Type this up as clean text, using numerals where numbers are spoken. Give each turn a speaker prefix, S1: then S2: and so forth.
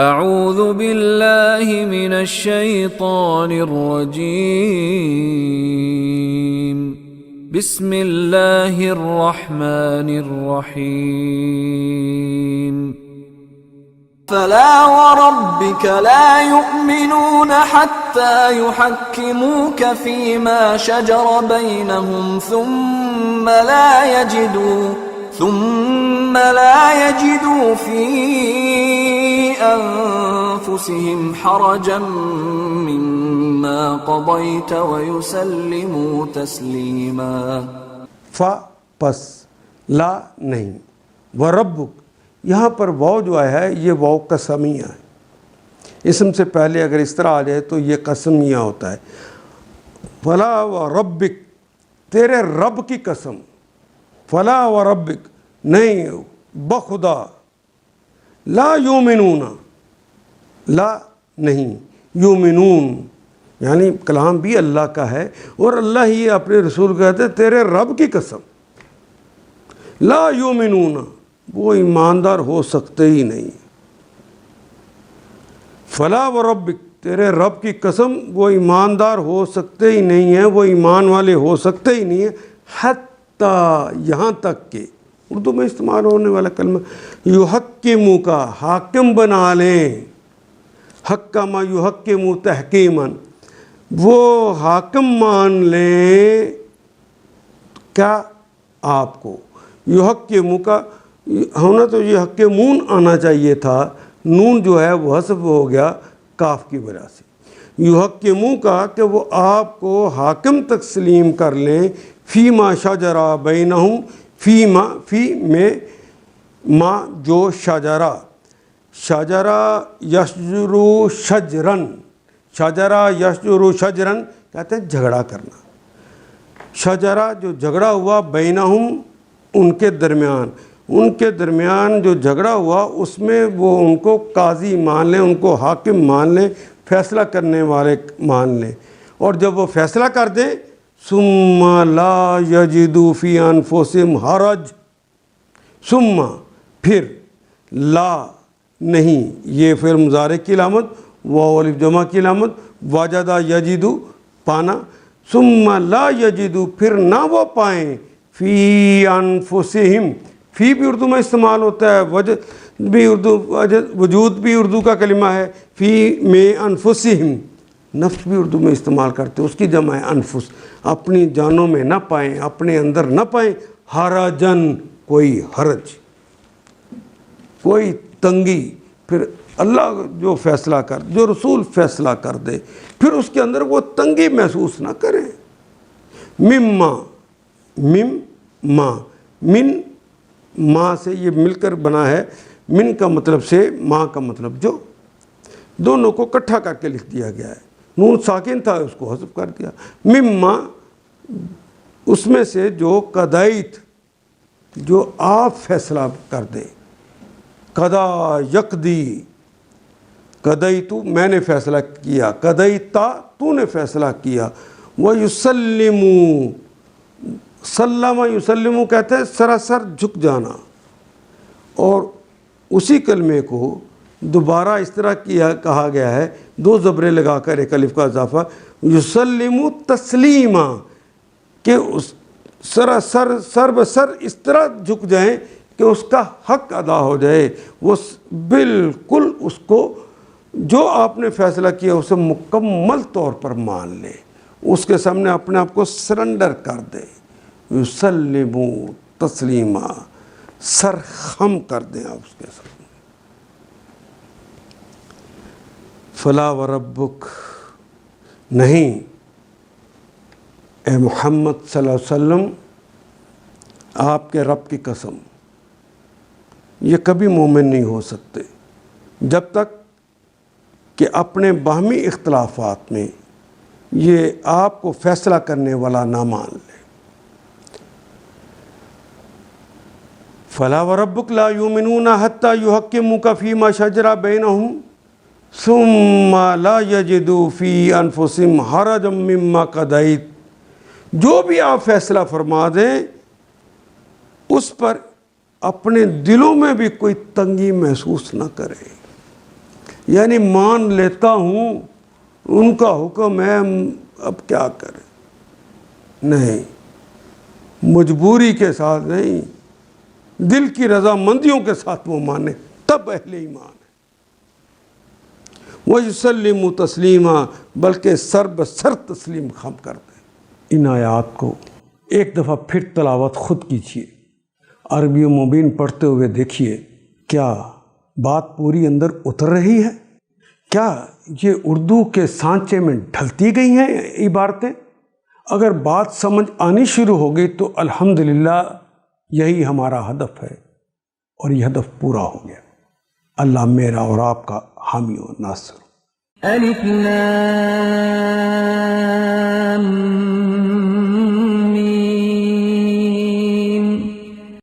S1: اعوذ باللہ من الشیطان الرجیم بسم اللہ الرحمن الرحیم
S2: فلا وربك لا يؤمنون حتى يحكموك فيما شجر بينهم ثم لا يجدوا في أنفسهم حرجا مما قضيت ويسلموا تسليما.
S3: پس لا نہیں وربک، یہاں پر واو جو آیا ہے یہ واو قسمیہ ہے. اسم سے پہلے اگر اس طرح آ جائے تو یہ قسمیہ ہوتا ہے. فلا وربک، تیرے رب کی قسم. فلا وربک، نہیں بخدا. لا یومنون، لا نہیں یومنون، یعنی کلام بھی اللہ کا ہے اور اللہ ہی اپنے رسول کہتے ہیں تیرے رب کی قسم. لا یومنون، وہ ایماندار ہو سکتے ہی نہیں. فلا وربک، تیرے رب کی قسم وہ ایماندار ہو سکتے ہی نہیں ہیں، وہ ایمان والے ہو سکتے ہی نہیں ہیں. حتیٰ، یہاں تک کہ، اردو میں استعمال ہونے والا کلمہ یحکموا کا، حاکم بنا لیں. حکم یحکم تحکیماً، وہ حاکم مان لیں کیا آپ کو. یحکموا کا ہونا تو یہ حکمون آنا چاہیے تھا، نون جو ہے وہ حذف ہو گیا کاف کی وجہ سے. یحکموا کا کہ وہ آپ کو حاکم تسلیم کر لیں. فیما شجرا بینہم، فیما، فی میں ما جو شجرا، شجرا یشجرو شجرن، شجرا یشجرو شجرن کہتے ہیں جھگڑا کرنا. شجرا جو جھگڑا ہوا بینہم ان کے درمیان، ان کے درمیان جو جھگڑا ہوا اس میں وہ ان کو قاضی مان لیں، ان کو حاکم مان لیں، فیصلہ کرنے والے مان لیں. اور جب وہ فیصلہ کر دیں ثم لا یجدوا فی انفسہم حرج، ثم پھر، لا نہیں یہ فعل مضارع کی علامت، واو الف جمع کی علامت، وجدہ یجدو پانا. ثم لا یجدوا پھر نہ وہ پائیں، فی انفسہم، فی بھی اردو میں استعمال ہوتا ہے، وجد بھی اردو، وجود بھی اردو کا کلمہ ہے. فی میں انفسہم، نفس بھی اردو میں استعمال کرتے، اس کی جمع ہے انفس. اپنی جانوں میں نہ پائیں، اپنے اندر نہ پائیں حرجن، کوئی حرج، کوئی تنگی. پھر اللہ جو فیصلہ کر، جو رسول فیصلہ کر دے، پھر اس کے اندر وہ تنگی محسوس نہ کریں. مما، مم ما، من ماں سے یہ مل کر بنا ہے. من کا مطلب سے، ماں کا مطلب جو، دونوں کو اکٹھا کر کے لکھ دیا گیا ہے. نون ساکن تھا اس کو حذف کر دیا. مما، اس میں سے جو قضیت، جو آپ فیصلہ کر دیں. قضا یقضی، قضیتو میں نے فیصلہ کیا، قضیتا تو نے فیصلہ کیا. وَيُسَلِّمُوا، سلم یسلم کہتے ہیں سراسر جھک جانا. اور اسی کلمے کو دوبارہ اس طرح کہا گیا ہے، دو زبریں لگا کر ایک الف کا اضافہ، یسلم تسلیما، کہ اس سراسر سر بسر اس طرح جھک جائیں کہ اس کا حق ادا ہو جائے. وہ بالکل اس کو جو آپ نے فیصلہ کیا اسے مکمل طور پر مان لیں، اس کے سامنے اپنے آپ کو سرنڈر کر دیں. یسلموا تسلیما، سر خم کر دیں آپ اس کے سامنے. فلا وربک، نہیں اے محمد صلی اللہ علیہ وسلم، آپ کے رب کی قسم، یہ کبھی مومن نہیں ہو سکتے جب تک کہ اپنے باہمی اختلافات میں یہ آپ کو فیصلہ کرنے والا نہ مان لے. فلا وربک لا یؤمنون حتی یحکموک فیما شجر بینہم ثم لا یجدوا فی انفسہم حرجا مما قضیت، جو بھی آپ فیصلہ فرما دیں اس پر اپنے دلوں میں بھی کوئی تنگی محسوس نہ کرے. یعنی مان لیتا ہوں، ان کا حکم ہے، اب کیا کریں؟ نہیں، مجبوری کے ساتھ نہیں، دل کی رضامندیوں کے ساتھ وہ مانے، تب اہل ایمان ہے۔ وَيُسَلِّمُ تَسْلِيمًا، بلکہ سر بسر تسلیم خم کر دیں۔ ان آیات کو ایک دفعہ پھر تلاوت خود کیجیے، عربی و مبین پڑھتے ہوئے دیکھیے کیا بات پوری اندر اتر رہی ہے؟ کیا یہ اردو کے سانچے میں ڈھلتی گئی ہیں عبارتیں؟ اگر بات سمجھ آنی شروع ہو گئی تو الحمدللہ یہی ہمارا ہدف ہے، اور یہ ہدف پورا ہو گیا۔ اللہ میرا اور آپ کا حامی و ناصر۔
S2: الف لام